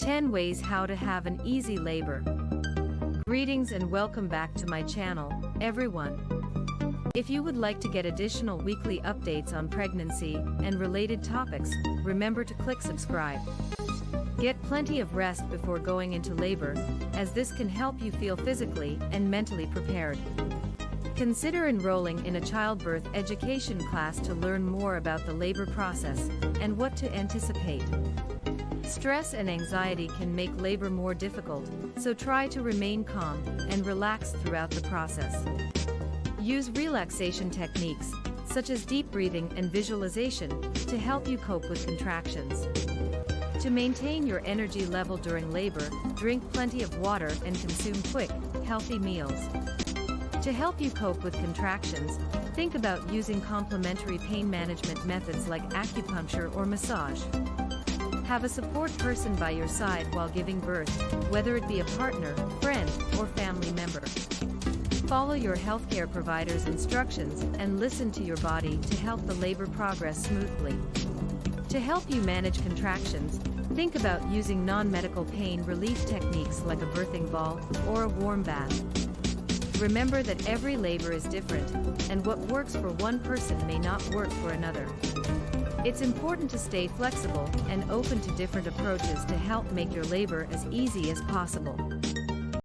10 Ways How to Have an Easy Labor. Greetings and welcome back to my channel, everyone. If you would like to get additional weekly updates on pregnancy and related topics, remember to click subscribe. Get plenty of rest before going into labor, as this can help you feel physically and mentally prepared. Consider enrolling in a childbirth education class to learn more about the labor process and what to anticipate. Stress and anxiety can make labor more difficult, so try to remain calm and relaxed throughout the process. Use relaxation techniques, such as deep breathing and visualization, to help you cope with contractions. To maintain your energy level during labor, drink plenty of water and consume quick, healthy meals. To help you cope with contractions, think about using complementary pain management methods like acupuncture or massage. Have a support person by your side while giving birth, whether it be a partner, friend, or family member. Follow your healthcare provider's instructions and listen to your body to help the labor progress smoothly. To help you manage contractions, think about using non-medical pain relief techniques like a birthing ball or a warm bath. Remember that every labor is different, and what works for one person may not work for another. It's important to stay flexible and open to different approaches to help make your labor as easy as possible.